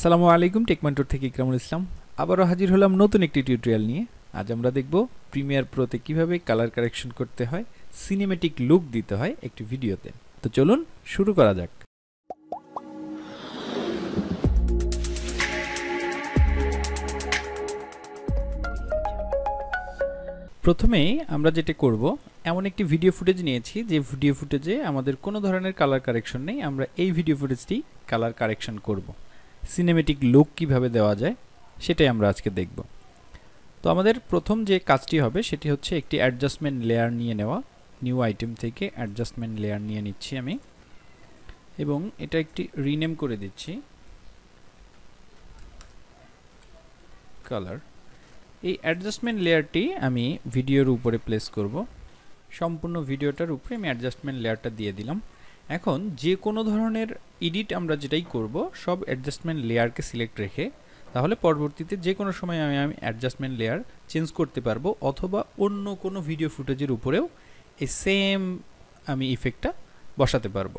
আসসালামু আলাইকুম টেকমেন্টর থেকে ইকরামুল ইসলাম আবারও হাজির হলাম নতুন একটি টিউটোরিয়াল নিয়ে। আজ আমরা দেখব প্রিমিয়ার প্রোতে কিভাবে কালার কারেকশন করতে হয়, সিনেমেটিক লুক দিতে হয় একটি ভিডিওতে। তো চলুন শুরু করা যাক। প্রথমেই আমরা যেটা করব, এমন একটি ভিডিও ফুটেজ নিয়েছি যে ভিডিও ফুটেজে আমাদের কোনো ধরনের কালার কারেকশন নেই। আমরা এই ভিডিও ফুটেজটি কালার কারেকশন করব। সিনেমেটিক লুক কিভাবে দেওয়া যায় সেটাই আমরা আজকে দেখব। তো আমাদের প্রথম যে কাজটি হবে সেটি হচ্ছে একটি অ্যাডজাস্টমেন্ট লেয়ার নিয়ে নেওয়া। নিউ আইটেম থেকে অ্যাডজাস্টমেন্ট লেয়ার নিয়ে নিচ্ছি আমি এবং এটা একটি রিনেম করে দিচ্ছি কালার। এই অ্যাডজাস্টমেন্ট লেয়ারটি আমি ভিডিওর উপরে প্লেস করব। সম্পূর্ণ ভিডিওটার উপরে আমি অ্যাডজাস্টমেন্ট লেয়ারটা দিয়ে দিলাম। এখন যে কোনো ধরনের এডিট আমরা যেটাই করব সব অ্যাডজাস্টমেন্ট লেয়ারকে সিলেক্ট রেখে, তাহলে পরবর্তীতে যে কোনো সময় আমি অ্যাডজাস্টমেন্ট লেয়ার চেঞ্জ করতে পারবো, অথবা অন্য কোনো ভিডিও ফুটেজের উপরেও এই সেম আমি ইফেক্টটা বসাতে পারবো।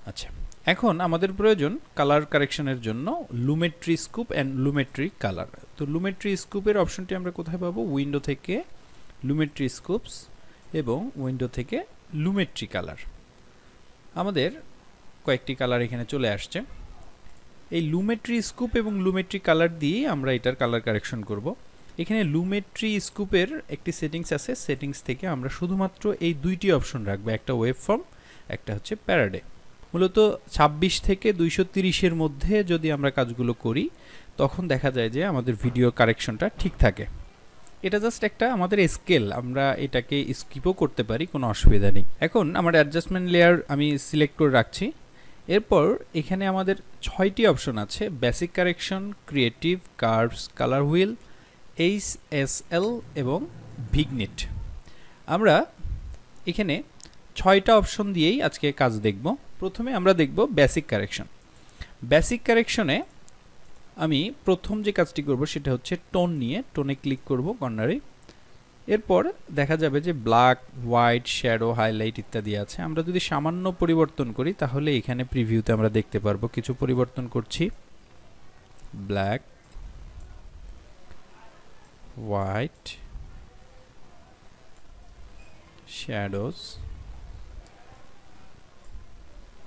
আচ্ছা, এখন আমাদের প্রয়োজন কালার কারেকশনের জন্য Lumetri scoop and Lumetri colour. তো লুমেট্রি স্কুপের অপশনটি আমরা কোথায় পাবো? উইন্ডো থেকে লুমেট্রি স্কুপস এবং উইন্ডো থেকে লুমেট্রি কালার। আমাদের কয়েকটি কালার এখানে চলে আসছে। এই লুমেট্রি স্কুপ এবং লুমেট্রি কালার দিয়ে আমরা এটার কালার কারেকশন করব। এখানে লুমেট্রি স্কুপের একটি সেটিংস আছে, সেটিংস থেকে আমরা শুধুমাত্র এই দুইটি অপশন রাখবো, একটা ওয়েব ফর্ম, একটা হচ্ছে প্যারাডে। মূলত 26 থেকে 230-এর মধ্যে যদি আমরা কাজগুলো করি তখন দেখা যায় যে আমাদের ভিডিও কারেকশনটা ঠিক থাকে। এটা জাস্ট একটা আমাদের স্কেল, আমরা এটাকে স্কিপও করতে পারি, কোনো অসুবিধা নেই। এখন আমার অ্যাডজাস্টমেন্ট লেয়ার আমি সিলেক্ট করে রাখছি। এরপর এখানে আমাদের 6টি অপশন আছে: basic correction, creative, curves, colour wheel, HSL এবং ভিগনেট। আমরা এখানে 6টা অপশন দিয়েই আজকে কাজ দেখব। প্রথমে আমরা দেখব বেসিক কারেকশন। বেসিক কারেকশনে আমি প্রথম যে কাজটি করব সেটা হচ্ছে টোন নিয়ে, টোনে ক্লিক করব কর্নারে। এরপর দেখা যাবে যে ব্ল্যাক, হোয়াইট, শ্যাডো, হাইলাইট ইত্যাদি আছে। আমরা যদি সামান্য পরিবর্তন করি তাহলে এখানে প্রিভিউতে আমরা দেখতে পারবো কিছু পরিবর্তন করছি। ব্ল্যাক, হোয়াইট, শ্যাডোজ,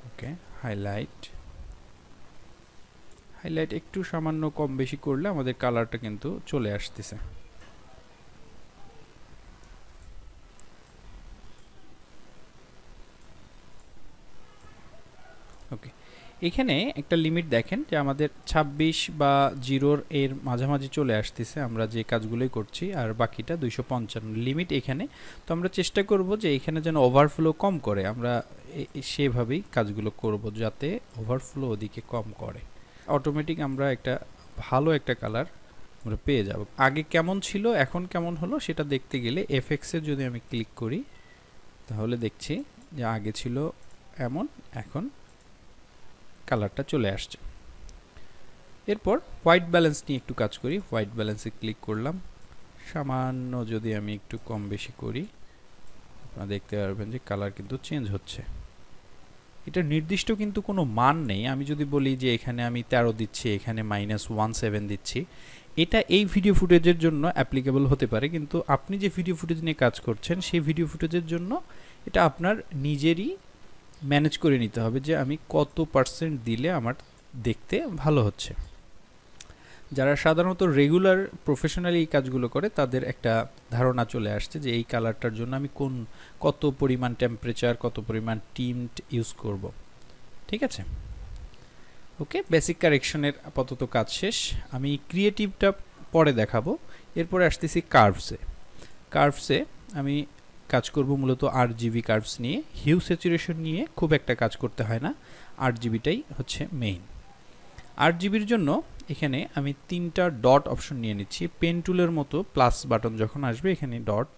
ওকে, হাইলাইট। হাইলাইট একটু সামান্য কম বেশি করলে আমাদের কালারটা কিন্তু চলে আসতেছে। ওকে, এখানে একটা লিমিট দেখেন যে আমাদের 26 বা 0 এর মাঝামাঝি চলে আসতেছে আমরা যে কাজগুলোই করছি, আর বাকিটা 255 লিমিট এখানে। তো আমরা চেষ্টা করব যে এখানে যেন ওভারফ্লো কম করে, আমরা সেভাবেই কাজগুলো করব যাতে ওভারফ্লো ওদিকে কম করে। অটোমেটিক আমরা একটা ভালো একটা কালার আমরা পেয়ে যাব। আগে কেমন ছিল এখন কেমন হলো সেটা দেখতে গেলে এফএক্সে যদি আমি ক্লিক করি তাহলে দেখছি যে আগে ছিল এমন, এখন কালারটা চলে আসছে। এরপর হোয়াইট ব্যালেন্স নিয়ে একটু কাজ করি। হোয়াইট ব্যালেন্সে ক্লিক করলাম, সামান্য যদি আমি একটু কম বেশি করি আপনারা দেখতে পারবেন যে কালার কিন্তু চেঞ্জ হচ্ছে। এটা নির্দিষ্ট কিন্তু কোনো মান নেই। আমি যদি বলি যে এখানে আমি 13 দিচ্ছি, এখানে -17 দিচ্ছি, এটা এই ভিডিও ফুটেজের জন্য অ্যাপ্লিকেবল হতে পারে, কিন্তু আপনি যে ভিডিও ফুটেজ নিয়ে কাজ করছেন সেই ভিডিও ফুটেজের জন্য এটা আপনার নিজেরই ম্যানেজ করে নিতে হবে যে আমি কত % দিলে আমার দেখতে ভালো হচ্ছে। যারা সাধারণত রেগুলার প্রফেশনালি এই কাজগুলো করে তাদের একটা ধারণা চলে আসছে যে এই কালারটার জন্য আমি কত পরিমাণ টেম্পারেচার, কত পরিমাণ টিন্ট ইউজ করব। ঠিক আছে, ওকে। বেসিক কারেকশনের আপাতত কাজ শেষ। আমি ক্রিয়েটিভটা পরে দেখাবো। এরপরে আসতেছি কার্ভসে। কার্ভসে আমি কাজ করব মূলত RGB কার্ভস নিয়ে। হিউ স্যাচুরেশন নিয়ে খুব একটা কাজ করতে হয় না, RGBটাই হচ্ছে মেইন। RGBর জন্য এখানে আমি 3টা ডট অপশন নিয়ে নিচ্ছি। পেন টুলের মতো প্লাস বাটন যখন আসবে এখানে ডট,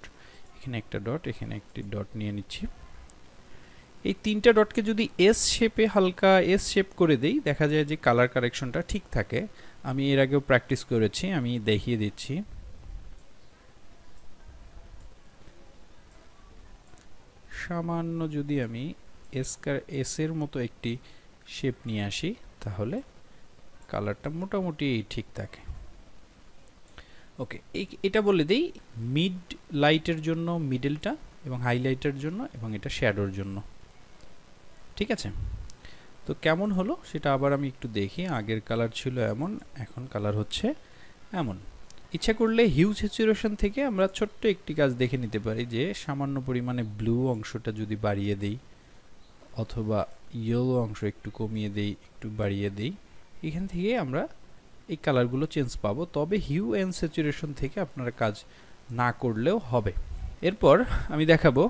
এখানে একটা ডট, এখানে একটি ডট নিয়ে নিচ্ছি। এই 3টা ডটকে যদি এস শেপে, হালকা এস শেপ করে দেই, দেখা যায় যে কালার কারেকশনটা ঠিক থাকে। আমি এর আগেও প্র্যাকটিস করেছি, আমি দেখিয়ে দিচ্ছি। সামান্য যদি আমি এস এর মতো একটি শেপ নিয়ে আসি তাহলে কালারটা মোটামুটি ঠিক থাকে। ওকে, এটা বলে দেই মিড লাইটের জন্য মিডলটা এবং হাইলাইটের জন্য এবং এটা শ্যাডোর জন্য। ঠিক আছে, তো কেমন হলো সেটা আবার আমি একটু দেখি। আগের কালার ছিল এমন, এখন কালার হচ্ছে এমন। ইচ্ছা করলে হিউ স্যাচুরেশন থেকে আমরা ছোট্ট একটি কাজ দেখে নিতে পারি যে সামান্য পরিমাণে ব্লু অংশটা যদি বাড়িয়ে দেই অথবা ইয়েলো অংশ একটু কমিয়ে দেই, একটু বাড়িয়ে দেই, এখান থেকে আমরা এই কালারগুলো চেঞ্জ পাবো। তবে হিউ অ্যান্ড স্যাচুরেশন থেকে আপনারা কাজ না করলেও হবে। এরপর আমি দেখাবো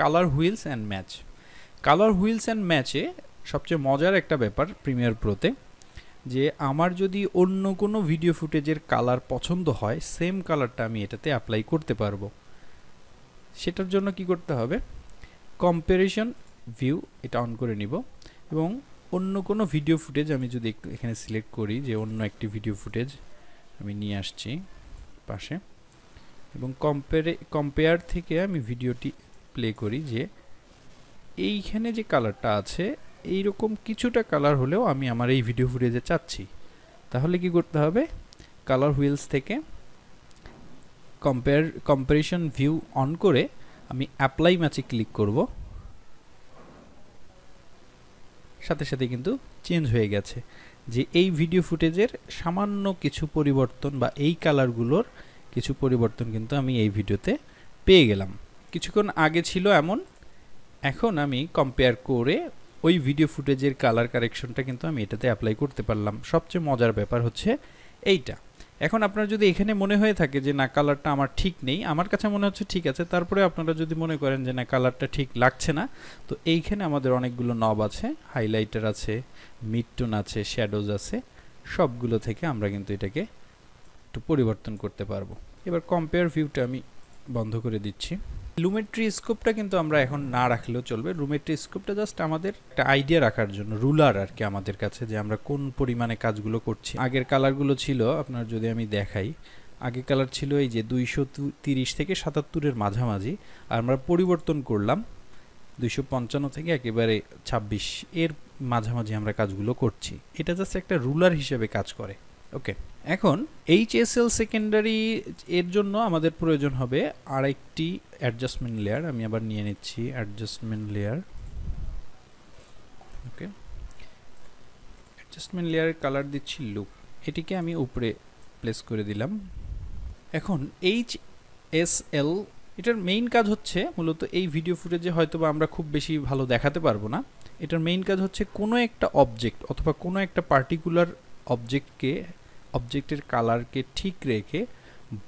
colour wheels and match. Colour wheels and ম্যাচে সবচেয়ে মজার একটা ব্যাপার প্রিমিয়ার প্রোতে, যে আমার যদি অন্য কোনো ভিডিও ফুটেজের কালার পছন্দ হয়, সেম কালারটা আমি এটাতে অ্যাপ্লাই করতে পারবো। সেটার জন্য কি করতে হবে, কম্প্যারিজন ভিউ এটা অন করে নিব এবং অন্য কোনো ভিডিও ফুটেজ আমি যদি একটু এখানে সিলেক্ট করি যে অন্য একটি ভিডিও ফুটেজ আমি নিয়ে আসছি পাশে এবং কম্পেয়ার থেকে আমি ভিডিওটি প্লে করি যে এইখানে যে কালারটা আছে এইরকম কিছুটা কালার হলেও আমি আমার এই ভিডিও ফুটেজে চাচ্ছি। তাহলে কি করতে হবে, কালার হুইলস থেকে কম্প্যারিজন ভিউ অন করে আমি অ্যাপ্লাই ম্যাচে ক্লিক করব, সাথে সাথে কিন্তু চেঞ্জ হয়ে গেছে যে এই ভিডিও ফুটেজের সামান্য কিছু পরিবর্তন বা এই কালারগুলোর কিছু পরিবর্তন কিন্তু আমি এই ভিডিওতে পেয়ে গেলাম। কিছুক্ষণ আগে ছিল এমন, এখন আমি কম্পেয়ার করে ওই ভিডিও ফুটেজের কালার কারেকশনটা কিন্তু আমি এটাতে অ্যাপ্লাই করতে পারলাম। সবচেয়ে মজার ব্যাপার হচ্ছে এইটা। এখন আপনার যদি এখানে মনে হয়ে থাকে যে না কালারটা আমার ঠিক নেই, আমার কাছে মনে হচ্ছে ঠিক আছে, তারপরে আপনারা যদি মনে করেন যে না কালারটা ঠিক লাগছে না, তো এইখানে আমাদের অনেকগুলো নব আছে, হাইলাইটার আছে, মিড টোন আছে, শ্যাডোজ আছে, সবগুলো থেকে আমরা কিন্তু এটাকে একটু পরিবর্তন করতে পারবো। এবার কম্পেয়ার ভিউটা আমি বন্ধ করে দিচ্ছি। লুমেট্রি স্কোপটা কিন্তু আমরা এখন না রাখলেও চলবে। লুমেট্রি স্কোপটা জাস্ট আমাদের একটা আইডিয়া রাখার জন্য, রুলার আর কি আমাদের কাছে, যে আমরা কোন পরিমাণে কাজগুলো করছি। আগের কালারগুলো ছিল আপনার যদি আমি দেখাই, আগে কালার ছিল এই যে 230 থেকে 77-এর মাঝামাঝি, আর আমরা পরিবর্তন করলাম 255 থেকে একেবারে 26 এর মাঝামাঝি আমরা কাজগুলো করছি। এটা জাস্ট একটা রুলার হিসেবে কাজ করে। ওকে, এখন HSL সেকেন্ডারি এর জন্য আমাদের প্রয়োজন হবে আরেকটি অ্যাডজাস্টমেন্ট লেয়ার। আমি আবার নিয়ে নিচ্ছি অ্যাডজাস্টমেন্ট লেয়ার। ওকে, অ্যাডজাস্টমেন্ট লেয়ারের কালার দিচ্ছি লুক, এটিকে আমি উপরে প্লেস করে দিলাম। এখন HSL এটার মেইন কাজ হচ্ছে মূলত এই ভিডিও ফুটেজে হয়তো বা আমরা খুব বেশি ভালো দেখাতে পারবো না। এটার মেইন কাজ হচ্ছে কোনো একটা অবজেক্ট অথবা কোনো একটা পার্টিকুলার অবজেক্টের কালারকে ঠিক রেখে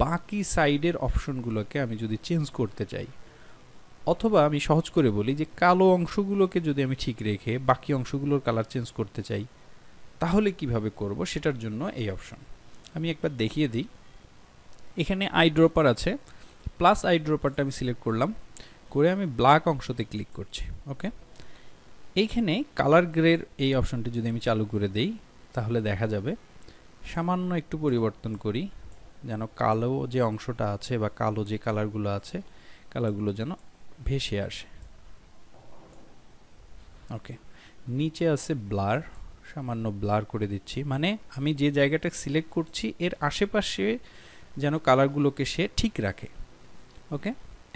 বাকি সাইডের অপশনগুলোকে আমি যদি চেঞ্জ করতে চাই, অথবা আমি সহজ করে বলি যে কালো অংশগুলোকে যদি আমি ঠিক রেখে বাকি অংশগুলোর কালার চেঞ্জ করতে চাই, তাহলে কিভাবে করব সেটার জন্য এই অপশন আমি একবার দেখিয়ে দিই। এখানে আই ড্রপার আছে, প্লাস আই ড্রপারটা আমি সিলেক্ট করলাম, করে আমি ব্ল্যাক অংশতে ক্লিক করছি। ওকে, এইখানে কালার গ্রের এই অপশনটি যদি আমি চালু করে দেই, তাহলে দেখা যাবে সামান্য একটু পরিবর্তন করি যেন কালো যে অংশটা আছে বা কালো যে কালারগুলো আছে, কালারগুলো যেন ভেসে আসে। ওকে, নিচে আছে ব্লার, সামান্য ব্লার করে দিচ্ছি, মানে আমি যে জায়গাটা সিলেক্ট করছি এর আশেপাশে যেন কালারগুলোকে সে ঠিক রাখে। ওকে,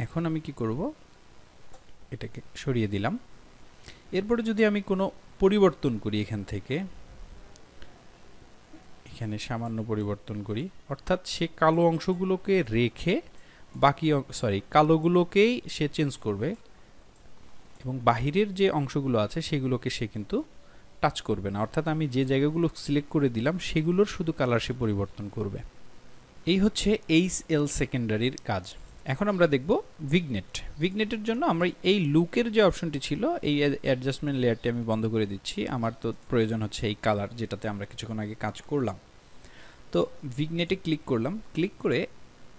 এখন আমি কি করব, এটাকে সরিয়ে দিলাম। এরপরে যদি আমি কোনো পরিবর্তন করি এখান থেকে, এখানে সামান্য পরিবর্তন করি, অর্থাৎ সে কালো অংশগুলোকে রেখে বাকি কালোগুলোকেই সে চেঞ্জ করবে এবং বাহিরের যে অংশগুলো আছে সেগুলোকে সে কিন্তু টাচ করবে না, অর্থাৎ আমি যে জায়গাগুলো সিলেক্ট করে দিলাম সেগুলোর শুধু কালার সে পরিবর্তন করবে। এই হচ্ছে HSL সেকেন্ডারির কাজ। এখন আমরা দেখব ভিগনেটের জন্য আমরা এই লুকের যে অপশনটি ছিল, এই অ্যাডজাস্টমেন্ট লেয়ারটি আমি বন্ধ করে দিচ্ছি। আমার তো প্রয়োজন হচ্ছে এই কালার যেটাতে আমরা কিছুক্ষণ আগে কাজ করলাম। তো ভিগনেটে ক্লিক করলাম, ক্লিক করে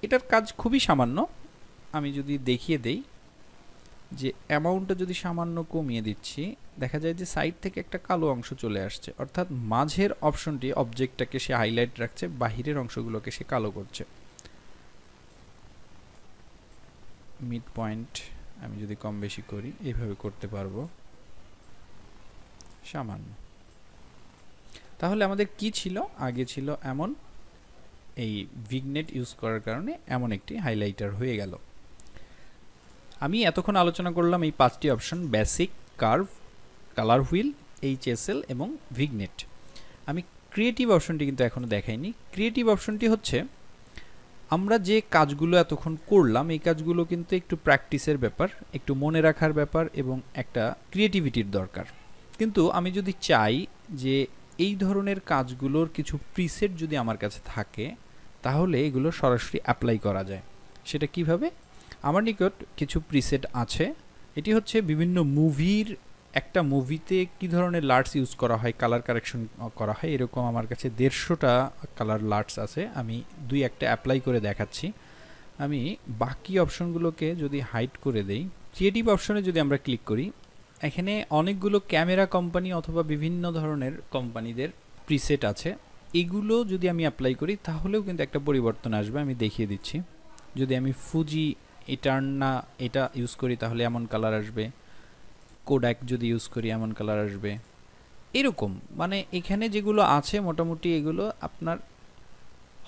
এটার কাজ খুবই সামান্য। আমি যদি দেখিয়ে দেই যে অ্যামাউন্টটা যদি সামান্য কমিয়ে দিচ্ছি, দেখা যায় যে সাইড থেকে একটা কালো অংশ চলে আসছে, অর্থাৎ মাঝের অপশনটি অবজেক্টটাকে সে হাইলাইট রাখছে, বাহিরের অংশগুলোকে সে কালো করছে। মিড পয়েন্ট আমি যদি কম বেশি করি এইভাবে করতে পারবো সামান্য। তাহলে আমাদের কি ছিল, আগে ছিল এমন, এই ভিগনেট ইউজ করার কারণে এমন একটি হাইলাইটার হয়ে গেল। আমি এতক্ষণ আলোচনা করলাম এই 5টি option: basic, curve, colour wheel, HSL এবং ভিগনেট। আমি ক্রিয়েটিভ অপশনটি কিন্তু এখনো দেখাইনি। ক্রিয়েটিভ অপশনটি হচ্ছে আমরা যে কাজগুলো এতক্ষণ করলাম এই কাজগুলো কিন্তু একটু প্র্যাকটিসের ব্যাপার, একটু মনে রাখার ব্যাপার এবং একটা ক্রিয়েটিভিটির দরকার। কিন্তু আমি যদি চাই যে এই ধরনের কাজগুলোর কিছু প্রিসেট যদি আমার কাছে থাকে তাহলে এগুলো সরাসরি অ্যাপ্লাই করা যায়। সেটা কিভাবে? আমার নিকট কিছু প্রিসেট আছে। এটি হচ্ছে বিভিন্ন মুভির, একটা মুভিতে কি ধরনের লাটস ইউজ করা হয়, কালার কারেকশন করা হয়, এরকম আমার কাছে 150টা কালার লাটস আছে। আমি 2-1টা অ্যাপ্লাই করে দেখাচ্ছি। আমি বাকি অপশনগুলোকে যদি হাইড করে দেই, ক্রিয়েটিভ অপশনে যদি আমরা ক্লিক করি, এখানে অনেকগুলো ক্যামেরা কোম্পানি অথবা বিভিন্ন ধরনের কোম্পানিদের প্রিসেট আছে। এগুলো যদি আমি অ্যাপ্লাই করি তাহলেও কিন্তু একটা পরিবর্তন আসবে। আমি দেখিয়ে দিচ্ছি। যদি আমি ফুজি ইটার্না এটা ইউজ করি তাহলে এমন কালার আসবে, কোডাক যদি ইউজ করি এমন কালার আসবে, এরকম। মানে এখানে যেগুলো আছে মোটামুটি এগুলো আপনার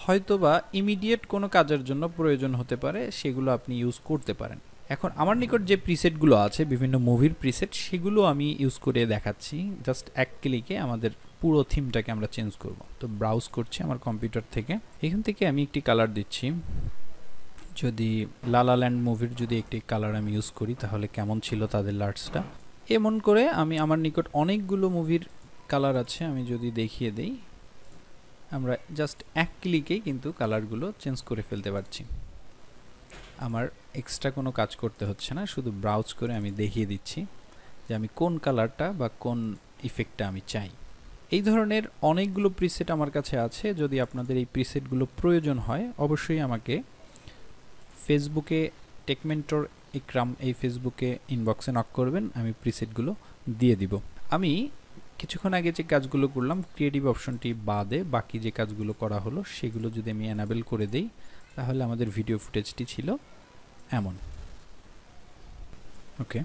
হয়তোবা ইমিডিয়েট কোনো কাজের জন্য প্রয়োজন হতে পারে, সেগুলো আপনি ইউজ করতে পারেন। এখন আমার নিকট যে প্রিসেটগুলো আছে বিভিন্ন মুভির প্রিসেট, সেগুলো আমি ইউজ করে দেখাচ্ছি। জাস্ট এক ক্লিকে আমাদের পুরো থিমটাকে আমরা চেঞ্জ করব। তো ব্রাউজ করছি আমার কম্পিউটার থেকে, এখান থেকে আমি একটি কালার দিচ্ছি। যদি লালা ল্যান্ড মুভির যদি একটি কালার আমি ইউজ করি তাহলে কেমন ছিল তাদের লাটসটা, এমন করে আমি আমার নিকট অনেকগুলো মুভির কালার আছে। আমি যদি দেখিয়ে দেই, আমরা জাস্ট এক ক্লিকেই কিন্তু কালারগুলো চেঞ্জ করে ফেলতে পারছি। আমার এক্সট্রা কোনো কাজ করতে হচ্ছে না, শুধু ব্রাউজ করে আমি দেখিয়ে দিচ্ছি যে আমি কোন কালারটা বা কোন ইফেক্টটা আমি চাই। এই ধরনের অনেকগুলো প্রিসেট আমার কাছে আছে। যদি আপনাদের এই প্রিসেটগুলো প্রয়োজন হয় অবশ্যই আমাকে ফেসবুকে টেকমেন্টর ইকরাম এই ফেসবুকে ইনবক্সে নক করবেন, আমি প্রিসেটগুলো দিয়ে দিব। আমি কিছুক্ষণ আগে যে কাজগুলো করলাম ক্রিয়েটিভ অপশনটি বাদে বাকি যে কাজগুলো করা হলো সেগুলো যদি আমি এনাবেল করে দেই তাহলে আমাদের ভিডিও ফুটেজটি ছিল এমন। ওকে,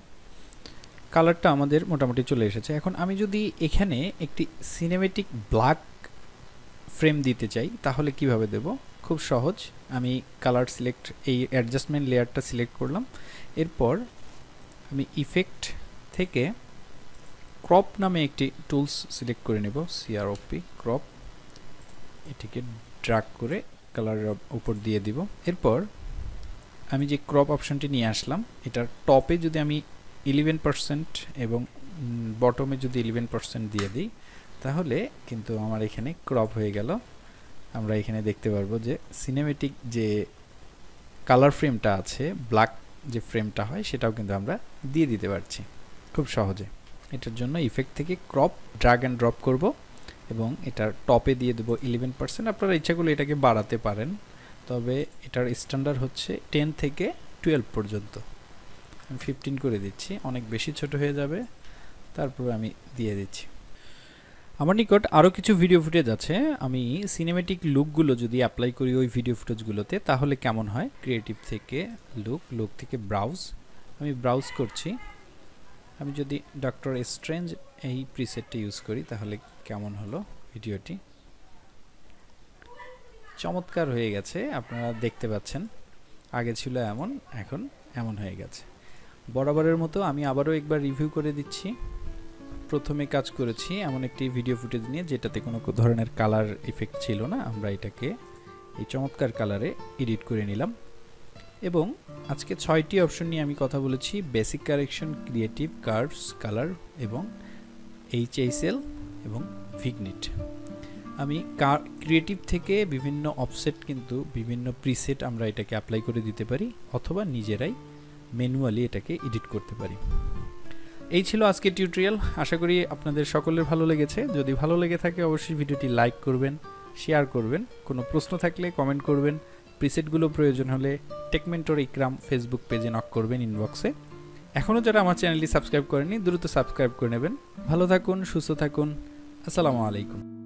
কালারটা আমাদের মোটামুটি চলে এসেছে। এখন আমি যদি এখানে একটি সিনেমেটিক ব্ল্যাক ফ্রেম দিতে চাই তাহলে কিভাবে দেব? খুব সহজ। আমি কালার সিলেক্ট, এই অ্যাডজাস্টমেন্ট লেয়ারটা সিলেক্ট করলাম। এরপর আমি ইফেক্ট থেকে ক্রপ নামে একটি টুলস সিলেক্ট করে নেব, CROP ক্রপ। এটিকে ড্র্যাগ করে কালারের উপর দিয়ে দিব। এরপর আমি যে ক্রপ অপশনটি নিয়ে আসলাম, এটার টপে যদি আমি 11% এবং বটমে যদি 11% দিয়ে দিই তাহলে কিন্তু আমার এখানে ক্রপ হয়ে গেল। আমরা এখানে দেখতে পারবো যে সিনেমেটিক যে কালার ফ্রেমটা আছে, ব্ল্যাক যে ফ্রেমটা হয় সেটাও কিন্তু আমরা দিয়ে দিতে পারছি খুব সহজে। এটার জন্য ইফেক্ট থেকে ক্রপ ড্র্যাগ অ্যান্ড ড্রপ করব এবং এটার টপে দিয়ে দেবো 11%। আপনারা ইচ্ছা করলে এটাকে বাড়াতে পারেন, তবে এটার স্ট্যান্ডার্ড হচ্ছে 10 থেকে 12 পর্যন্ত। আমি 15 করে দিচ্ছি, অনেক বেশি ছোট হয়ে যাবে। তারপর আমি দিয়ে দিচ্ছি। আমার নিকট আরও কিছু ভিডিও ফুটেজ আছে। আমি সিনেমেটিক লুকগুলো যদি অ্যাপ্লাই করি ওই ভিডিও ফুটেজগুলোতে তাহলে কেমন হয়। ক্রিয়েটিভ থেকে লুক থেকে ব্রাউজ, আমি ব্রাউজ করছি। আমি যদি ডক্টর স্ট্রেঞ্জ এই প্রিসেটটা ইউজ করি তাহলে কেমন হলো ভিডিওটি। চমৎকার হয়ে গেছে, আপনারা দেখতে পাচ্ছেন। আগে ছিল এমন, এখন এমন হয়ে গেছে। বরাবরের মতো আমি আবারও একবার রিভিউ করে দিচ্ছি। প্রথমে কাজ করেছি এমন একটি ভিডিও ফুটেজ নিয়ে যেটাতে কোনো ধরনের কালার ইফেক্ট ছিল না। আমরা এটাকে এই চমৎকার কালারে এডিট করে নিলাম এবং আজকে 6টি অপশন নিয়ে আমি কথা বলেছি: basic correction, creative, curves, colour এবং HSL এবং ভিগনেট। আমি ক্রিয়েটিভ থেকে বিভিন্ন অফসেট কিন্তু বিভিন্ন প্রিসেট আমরা এটাকে অ্যাপ্লাই করে দিতে পারি অথবা নিজেরাই ম্যানুয়ালি এটাকে এডিট করতে পারি। এই ছিল আজকের টিউটোরিয়াল। আশা করি আপনাদের সকলের ভালো লেগেছে। যদি ভালো লেগে থাকে অবশ্যই ভিডিওটি লাইক করবেন, শেয়ার করবেন। কোনো প্রশ্ন থাকলে কমেন্ট করবেন। প্রিসেটগুলো প্রয়োজন হলে টেকমেন্টর ইকরাম ফেসবুক পেজে নক করবেন ইনবক্সে। এখনও যারা আমার চ্যানেলটি সাবস্ক্রাইব করেনি দ্রুত সাবস্ক্রাইব করে নেবেন। ভালো থাকুন, সুস্থ থাকুন। আসসালামু আলাইকুম।